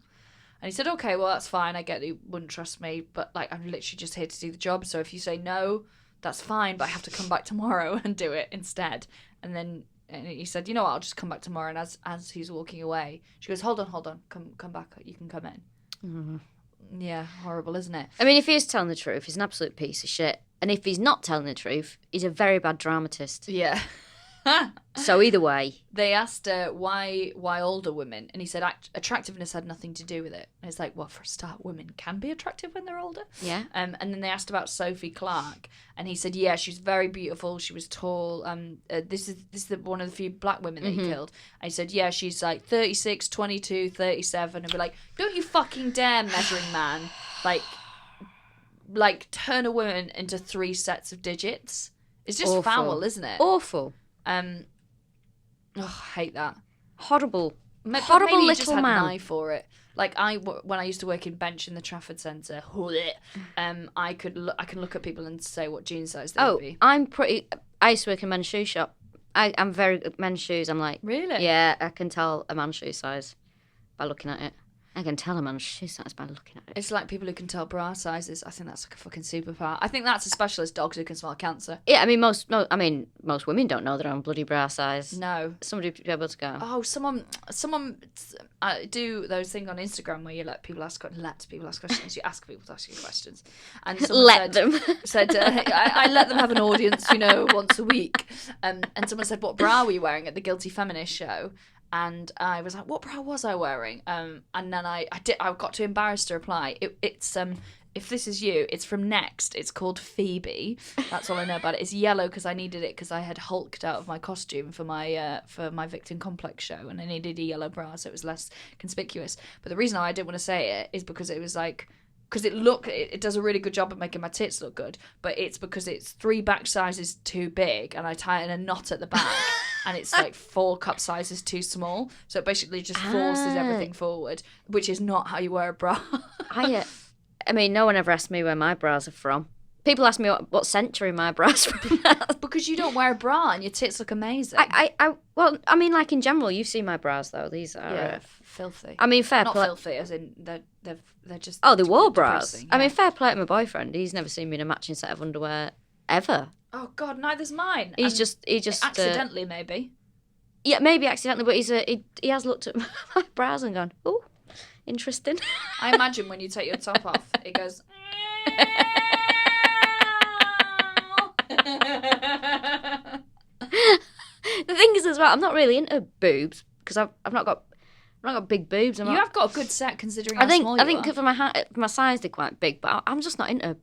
B: And he said, okay, well, that's fine. I get that you wouldn't trust me, but like, I'm literally just here to do the job. So if you say no, that's fine, but I have to come back tomorrow and do it instead. And he said, you know what, I'll just come back tomorrow. And as he's walking away, she goes, hold on, come back, you can come in. Mm-hmm. Yeah, horrible, isn't it?
A: I mean, if he is telling the truth, he's an absolute piece of shit. And if he's not telling the truth, he's a very bad dramatist.
B: Yeah.
A: So either way.
B: They asked why older women, and he said attractiveness had nothing to do with it. And it's like, well, for a start, women can be attractive when they're older.
A: Yeah.
B: And then they asked about Sophie Clark, and he said, yeah, she's very beautiful. She was tall. This is one of the few black women that he killed. And he said, yeah, she's like 36, 22, 37. And be like, don't you fucking dare, measuring man, like turn a woman into 3 sets of digits. It's just
A: Awful.
B: foul, isn't it?
A: Awful.
B: I hate that.
A: Horrible.
B: Horrible
A: little
B: just had
A: man.
B: an eye for it. Like when I used to work in bench in the Trafford Centre, I can look at people and say what jean size they would be.
A: I used to work in a men's shoe shop. I'm very good at men's shoes. I'm like,
B: Really?
A: Yeah, I can tell a man's shoe size by looking at it. I can tell a man's shoe size by looking at it.
B: It's like people who can tell bra sizes. I think that's like a fucking superpower. I think that's a specialist dogs who can smell cancer.
A: Yeah, I mean most women don't know their own bloody bra size.
B: No.
A: Somebody would be able to go.
B: Oh, someone do those things on Instagram where you let people ask questions. You ask people to ask you questions, and someone said I let them have an audience, once a week. And someone said, "What bra were you wearing at the Guilty Feminist show?" And I was like, "What bra was I wearing?" And then I got too embarrassed to reply. It's if this is you, it's from Next. It's called Phoebe. That's all I know about it. It's yellow because I needed it because I had hulked out of my costume for my Victim Complex show, and I needed a yellow bra so it was less conspicuous. But the reason I didn't want to say it is because it was like, because it does a really good job at making my tits look good, but it's because it's 3 back sizes too big and I tie it in a knot at the back. And it's like 4 cup sizes too small. So it basically just forces everything forward, which is not how you wear a bra.
A: I mean, no one ever asked me where my bras are from. People ask me what century my bras are from.
B: Because you don't wear a bra and your tits look amazing.
A: Well, I mean, like in general, you've seen my bras though. These are
B: filthy.
A: I mean, fair
B: not
A: play.
B: filthy, as in they're just.
A: Oh, they wore bras.
B: Yeah.
A: I mean, fair play to my boyfriend. He's never seen me in a matching set of underwear ever.
B: Oh God, neither's mine.
A: He just
B: accidentally maybe.
A: Yeah, maybe accidentally, but he has looked at my bras and gone, "Oh, interesting."
B: I imagine when you take your top off, it goes.
A: The thing is, as well, I'm not really into boobs because I've not got big boobs.
B: You have got a good set considering how small you are.
A: I think for my size they're quite big, but I'm just not into.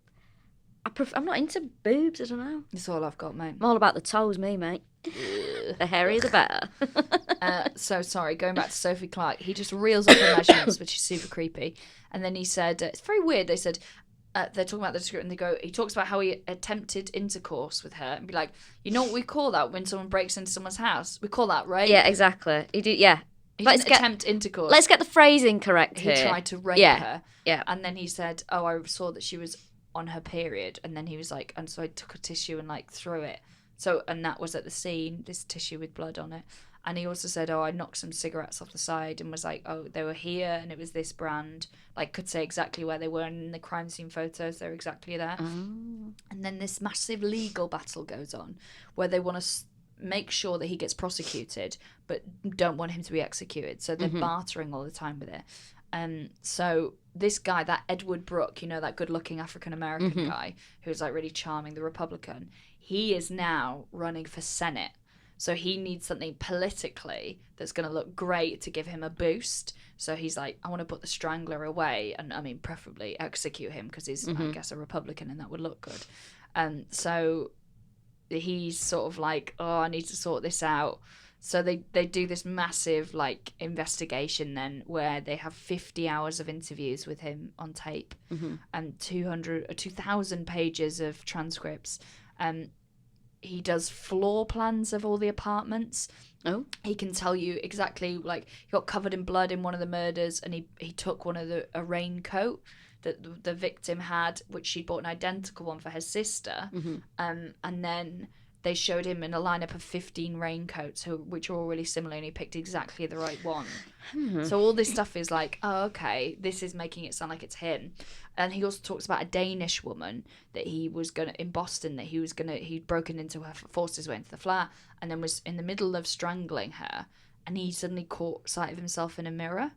A: I'm not into boobs. I don't know.
B: That's all I've got, mate.
A: I'm all about the toes, mate. The hairier, the better.
B: So sorry, going back to Sophie Clark, he just reels up the measurements, which is super creepy. And then he said, it's very weird. They said, they're talking about the description, and he talks about how he attempted intercourse with her and be like, you know what we call that when someone breaks into someone's house? We call that rape.
A: Yeah, exactly. He didn't
B: attempt intercourse.
A: Let's get the phrasing correct
B: here. He tried to rape her.
A: Yeah.
B: And then he said, oh, I saw that she was on her period. And then he was like, and so I took a tissue and like threw it. So, and that was at the scene, this tissue with blood on it. And he also said, oh, I knocked some cigarettes off the side and was like, oh, they were here and it was this brand. Like, could say exactly where they were. And in the crime scene photos, they're exactly there. Oh. And then this massive legal battle goes on where they want to make sure that he gets prosecuted, but don't want him to be executed. So they're bartering all the time with it. So this guy, that Edward Brooke, that good-looking African-American guy who's like really charming, the Republican, he is now running for Senate. So he needs something politically that's going to look great to give him a boost. So he's like, I want to put the Strangler away and, I mean, preferably execute him because he's, I guess, a Republican and that would look good. So he's sort of like, oh, I need to sort this out. So they do this massive, like, investigation then where they have 50 hours of interviews with him on tape and 2,000 pages of transcripts. He does floor plans of all the apartments. Oh. He can tell you exactly, like, he got covered in blood in one of the murders and he took a raincoat that the victim had, which she bought an identical one for her sister. And then they showed him in a lineup of 15 raincoats, which are all really similar, and he picked exactly the right one. So all this stuff is like, oh, okay, this is making it sound like it's him. And he also talks about a Danish woman that in Boston, that he'd broken into her, forced his way into the flat, and then was in the middle of strangling her, and he suddenly caught sight of himself in a mirror.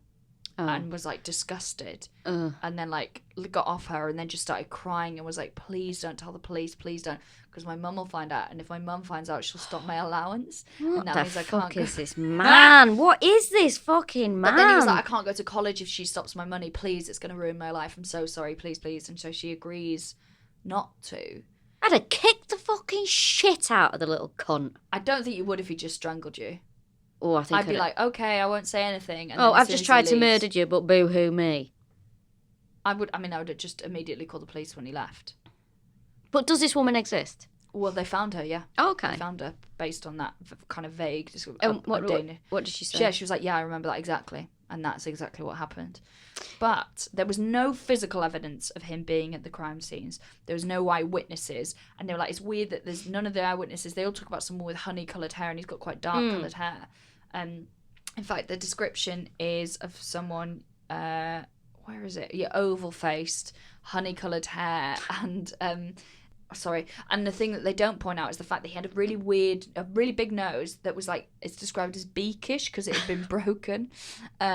B: and was like disgusted, and then like got off her and then just started crying and was like, please don't tell the police, please don't, because my mum will find out, and if my mum finds out, she'll stop my allowance.
A: What
B: and that
A: the
B: means I
A: fuck
B: can't
A: is this man? What is this fucking man?
B: But then he was like, I can't go to college if she stops my money, please, it's going to ruin my life, I'm so sorry, please, please. And so she agrees not to.
A: I'd have kicked the fucking shit out of the little cunt.
B: I don't think you would if he just strangled you.
A: Oh, I think
B: I'd be like, okay, I won't say anything. And
A: I've just tried to murder you, but boo-hoo me.
B: I would have just immediately called the police when he left.
A: But does this woman exist?
B: Well, they found her, yeah.
A: Oh, okay.
B: They found her based on that kind of vague.
A: What did she say?
B: Yeah, she was like, yeah, I remember that exactly. And that's exactly what happened. But there was no physical evidence of him being at the crime scenes. There was no eyewitnesses. And they were like, it's weird that there's none of the eyewitnesses. They all talk about someone with honey-coloured hair, and he's got quite dark-coloured hair. In fact, the description is of someone, where is it? Yeah, oval-faced, honey-coloured hair, and and the thing that they don't point out is the fact that he had a really big nose that was like, it's described as beakish because it had been broken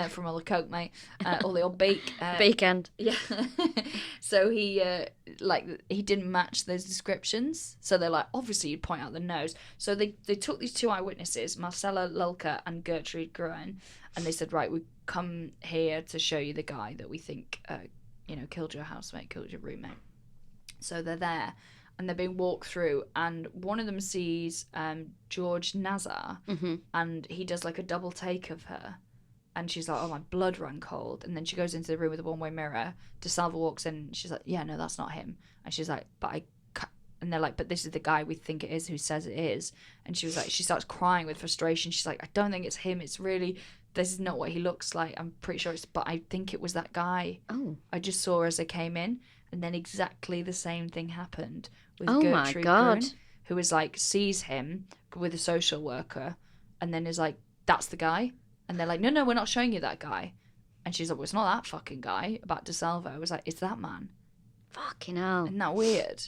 B: from all the coke, mate, all the old beak.
A: Beak end.
B: Yeah. So he didn't match those descriptions. So they're like, obviously you'd point out the nose. So they took these two eyewitnesses, Marcella Lulka and Gertrude Gruen, and they said, right, we come here to show you the guy that we think killed your housemate, killed your roommate. So they're there, and they're being walked through, and one of them sees George Nazar, and he does like a double take of her, and she's like, oh, my blood ran cold. And then she goes into the room with a one-way mirror. DeSalvo walks in, and she's like, yeah, no, that's not him. And she's like, and they're like, but this is the guy we think it is, who says it is. And she was like, she starts crying with frustration. She's like, I don't think it's him. It's really, this is not what he looks like. I'm pretty sure but I think it was that guy.
A: Oh.
B: I just saw as I came in. And then exactly the same thing happened with
A: Oh
B: Gertrude
A: my God.
B: Gruen, who is like, sees him with a social worker, and then is like, that's the guy. And they're like, no, we're not showing you that guy. And she's like, well, it's not that fucking guy. About DeSalvo. I was like, it's that man.
A: Fucking hell.
B: Isn't that weird?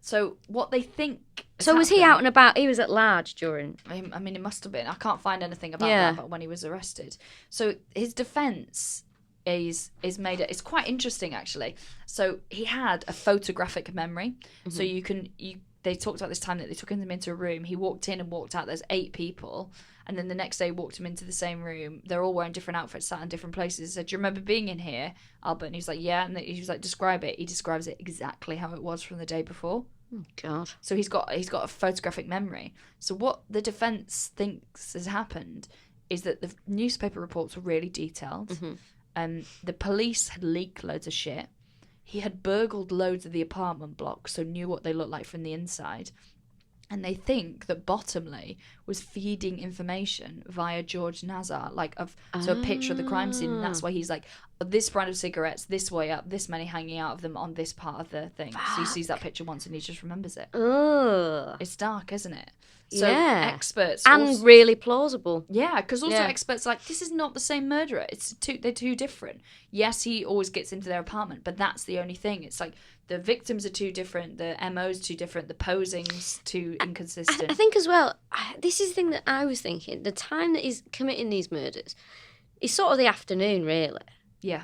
B: So what they think...
A: So was he out and about? He was at large during...
B: I mean, it must have been. I can't find anything about that but when he was arrested. So his defence is made... It's quite interesting, actually. So he had a photographic memory. So they talked about this time that they took him into a room. He walked in and walked out. There's 8 people. And then the next day walked him into the same room. They're all wearing different outfits, sat in different places. He said, do you remember being in here, Albert? And he's like, yeah. And he was like, describe it. He describes it exactly how it was from the day before.
A: Oh, God. So
B: he's got a photographic memory. So what the defence thinks has happened is that the newspaper reports were really detailed. The police had leaked loads of shit. He had burgled loads of the apartment blocks, so knew what they looked like from the inside. And they think that Bottomley was feeding information via George Nazar, so a picture of the crime scene. And that's why he's like, this brand of cigarettes, this way up, this many hanging out of them on this part of the thing. Fuck. So he sees that picture once and he just remembers it.
A: Ugh.
B: It's dark, isn't it? So
A: yeah.
B: Experts...
A: And really plausible.
B: Yeah, because also experts are like, this is not the same murderer. They're too different. Yes, he always gets into their apartment, but that's the only thing. It's like the victims are too different, the MO's too different, the posing's too inconsistent.
A: I think as well, this is the thing that I was thinking, the time that he's committing these murders is sort of the afternoon, really.
B: Yeah.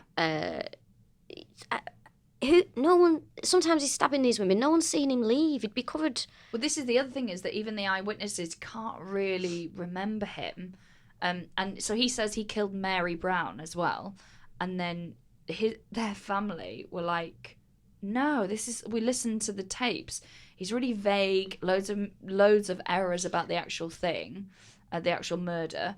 A: Sometimes he's stabbing these women, no one's seen him leave, he'd be covered.
B: Well, this is the other thing, is that even the eyewitnesses can't really remember him. And so he says he killed Mary Brown as well. And then their family were like, no, we listened to the tapes. He's really vague, loads of errors about the actual thing, the actual murder.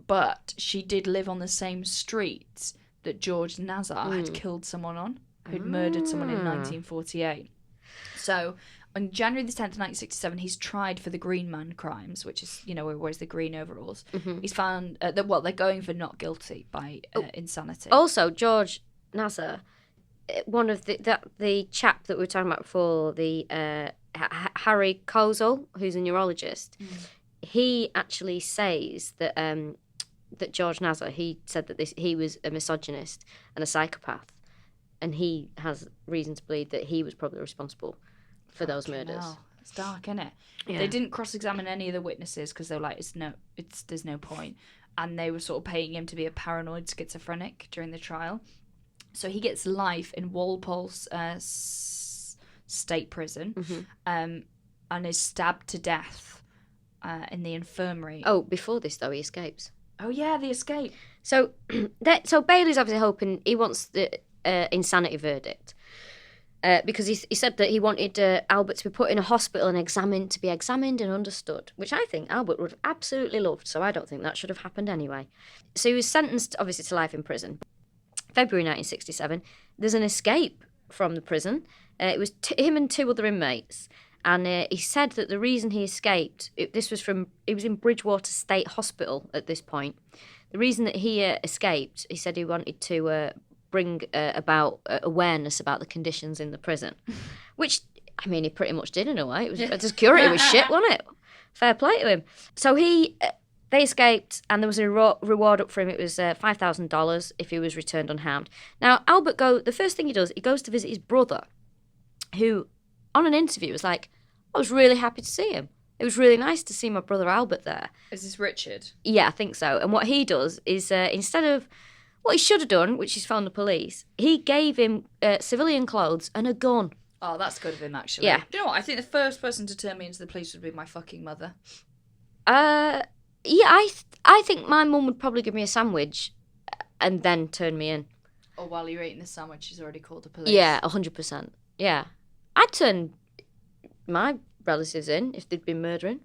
B: But she did live on the same street that George Nazar had killed someone on, who'd murdered someone in 1948. So on January the 10th, 1967, he's tried for the Green Man crimes, which is, where he wears the green overalls. He's found, they're going for not guilty by insanity.
A: Also, George Nazar, one of the chap that we were talking about before, the Harry Kozel, who's a neurologist, he actually says that that George Nazar, he said that he was a misogynist and a psychopath, and he has reason to believe that he was probably responsible for those murders.
B: Hell. It's dark, isn't it?
A: Yeah.
B: They didn't cross-examine any of the witnesses because they were like, there's no point. and they were sort of paying him to be a paranoid schizophrenic during the trial. So he gets life in Walpole's state prison, and is stabbed to death in the infirmary.
A: Oh, before this, though, he escapes.
B: Oh, yeah, the escape.
A: So Bailey's obviously hoping, he wants the insanity verdict. Because he said that he wanted Albert to be put in a hospital and to be examined and understood, which I think Albert would have absolutely loved, so I don't think that should have happened anyway. So he was sentenced, obviously, to life in prison. February 1967, there's an escape from the prison. It was him and 2 other inmates, and he said that the reason he escaped, he was in Bridgewater State Hospital at this point. The reason that he escaped, he said he wanted to bring about awareness about the conditions in the prison, which, I mean, he pretty much did in a way. It was the security was shit, wasn't it? Fair play to him. So they escaped, and there was a reward up for him. It was $5,000 if he was returned unharmed. Now, the first thing he does, he goes to visit his brother, who, on an interview, was like, I was really happy to see him. It was really nice to see my brother Albert there.
B: Is this Richard?
A: Yeah, I think so. And what he does is, instead of what he should have done, which is phone the police, he gave him civilian clothes and a gun.
B: Oh, that's good of him, actually.
A: Yeah.
B: Do you know what? I think the first person to turn me into the police would be my fucking mother.
A: Yeah, I think my mum would probably give me a sandwich and then turn me in.
B: Or while you're eating the sandwich, she's already called the police.
A: Yeah, 100%. Yeah. I'd turn my relatives in if they'd been murdering.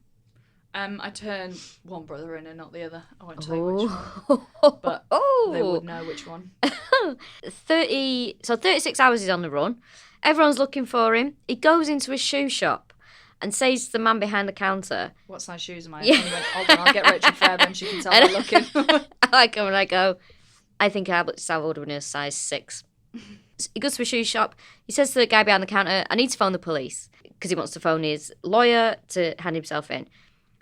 B: I turned one brother in and not the other. I won't tell you which one. But they would know which one.
A: 36 hours he's on the run. Everyone's looking for him. He goes into a shoe shop and says to the man behind the counter,
B: what size shoes am I?
A: Yeah.
B: And he went, hold on, I'll get Rachel Fairburn, she can tell by looking.
A: I like him and I go, I think Albert DeSalvo would have been a size 6. He goes to a shoe shop. He says to the guy behind the counter, I need to phone the police, because he wants to phone his lawyer to hand himself in.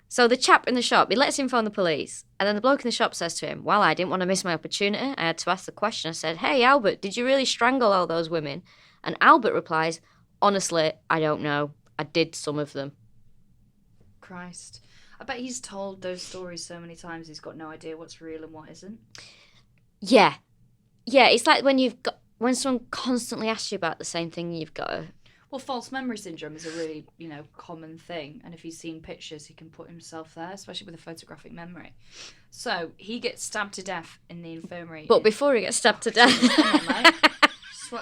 A: So the chap in the shop, he lets him phone the police. And then the bloke in the shop says to him, well, I didn't want to miss my opportunity. I had to ask the question. I said, hey, Albert, did you really strangle all those women? And Albert replies, honestly, I don't know. I did some of them.
B: Christ. I bet he's told those stories so many times he's got no idea what's real and what isn't.
A: Yeah. Yeah, it's like when someone constantly asks you about the same thing, you've got to...
B: Well, false memory syndrome is a really, common thing. And if he's seen pictures, he can put himself there, especially with a photographic memory. So he gets stabbed to death in the infirmary.
A: But before he gets stabbed to death...
B: Hang on, mate.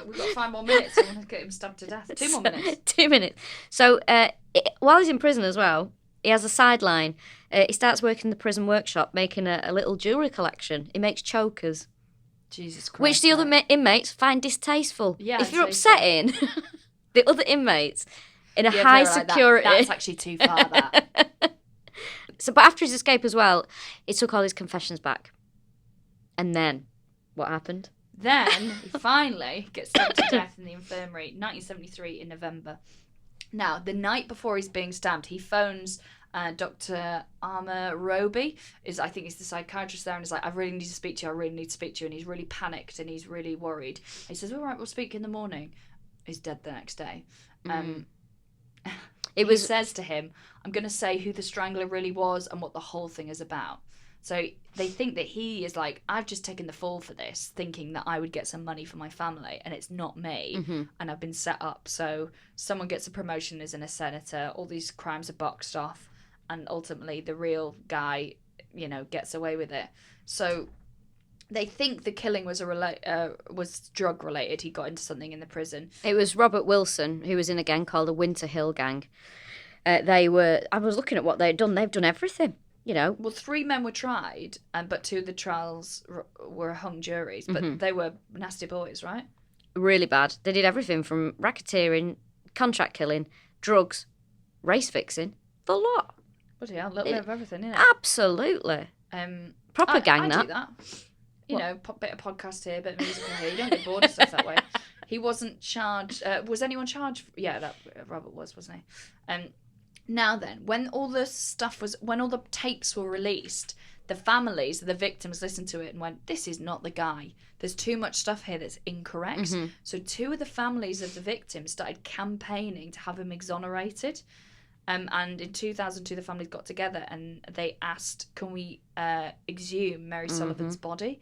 B: We've got 5 more minutes. I want to get him stabbed to death. 2 more minutes.
A: 2 minutes. So while he's in prison as well, he has a sideline. He starts working in the prison workshop, making a little jewellery collection. He makes chokers.
B: Jesus Christ.
A: Which the other inmates find distasteful.
B: Yeah,
A: if you're upsetting the other inmates in a high security...
B: That's actually too far, that.
A: But after his escape as well, he took all his confessions back. And then, what happened?
B: Then, he finally gets stabbed to death in the infirmary, 1973 in November. Now, the night before he's being stabbed, he phones Dr. Armour Roby. I think he's the psychiatrist there, and he's like, I really need to speak to you, and he's really panicked, and he's really worried. And he says, all right, we'll speak in the morning. He's dead the next day. He says to him, I'm going to say who the Strangler really was and what the whole thing is about. So they think that he is like, I've just taken the fall for this, thinking that I would get some money for my family, and it's not me, and I've been set up. So someone gets a promotion as a senator, all these crimes are boxed off, and ultimately the real guy, gets away with it. So they think the killing was drug related. He got into something in the prison.
A: It was Robert Wilson, who was in a gang called the Winter Hill Gang. I was looking at what they'd done. They've done everything.
B: Well, 3 men were tried, but 2 of the trials were hung juries, but they were nasty boys, right?
A: Really bad. They did everything from racketeering, contract killing, drugs, race fixing, the lot.
B: Bloody hell, a little bit of everything, innit?
A: Absolutely. Proper gang,
B: I do that. Bit of podcast here, bit of musical here. You don't get bored of stuff that way. He wasn't charged. Was anyone charged? Yeah, Robert was, wasn't he? Now then, when all the tapes were released, the families of the victims listened to it and went, this is not the guy. There's too much stuff here that's incorrect. So 2 of the families of the victims started campaigning to have him exonerated. And in 2002, the families got together and they asked, can we exhume Mary Sullivan's body?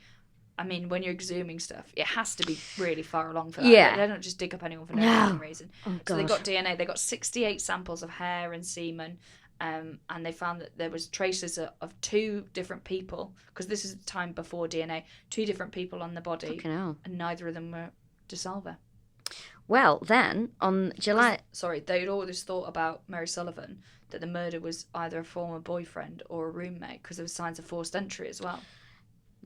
B: I mean, when you're exhuming stuff, it has to be really far along for that.
A: Yeah.
B: They don't just dig up anyone for no reason.
A: Oh,
B: so they
A: God.
B: got DNA. They got 68 samples of hair and semen. And they found that there was traces of 2 different people, because this is the time before DNA, 2 different people on the body.
A: Fucking hell.
B: And neither of them were DeSalvo.
A: Well, then, on July...
B: Sorry, they'd always thought about Mary Sullivan that the murder was either a former boyfriend or a roommate, because there were signs of forced entry as well.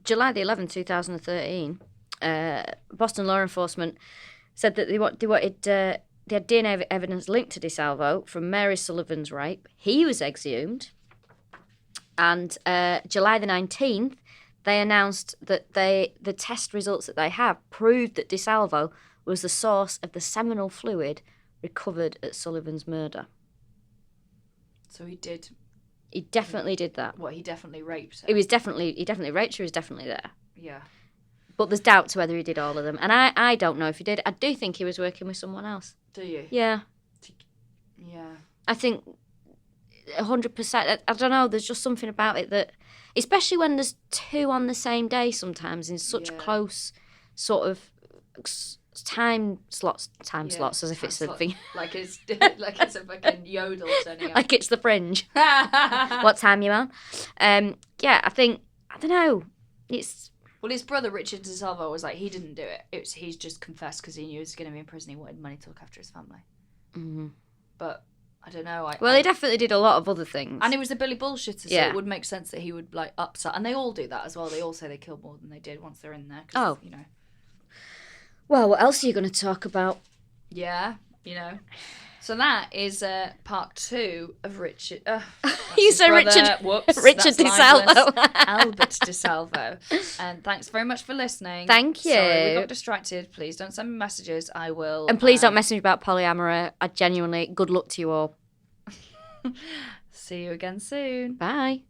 A: July the 11th, 2013, Boston law enforcement said that they wanted... they had DNA evidence linked to DeSalvo from Mary Sullivan's rape. He was exhumed. And July the 19th, they announced that the test results that they have proved that DeSalvo was the source of the seminal fluid recovered at Sullivan's murder.
B: So he did.
A: He definitely did that.
B: What, he definitely raped her?
A: He definitely raped her. He was definitely there.
B: Yeah.
A: But there's doubt to whether he did all of them. And I don't know if he did. I do think he was working with someone else.
B: Do you?
A: Yeah.
B: Yeah.
A: I think 100%. I don't know. There's just something about it that, especially when there's 2 on the same day sometimes in such close sort of time slots as if it's a thing.
B: Like it's a fucking yodel turning up.
A: Like it's the Fringe. What time you on? Yeah, I don't know. It's...
B: Well, his brother Richard DeSalvo was like, he didn't do it. He's just confessed because he knew he was going to be in prison. He wanted money to look after his family. Mm-hmm. But I don't know.
A: He definitely did a lot of other things.
B: And he was a Billy bullshitter, so it would make sense that he would like upset. And they all do that as well. They all say they killed more than they did once they're in there. You know.
A: Well, what else are you going to talk about?
B: Yeah, you know. So that is part 2 of Richard.
A: You said Richard.
B: Whoops.
A: Richard DeSalvo.
B: Albert DeSalvo. And thanks very much for listening.
A: Thank you.
B: Sorry, we got distracted. Please don't send me messages. I will.
A: And please don't message me about polyamory. I genuinely, good luck to you all.
B: See you again soon.
A: Bye.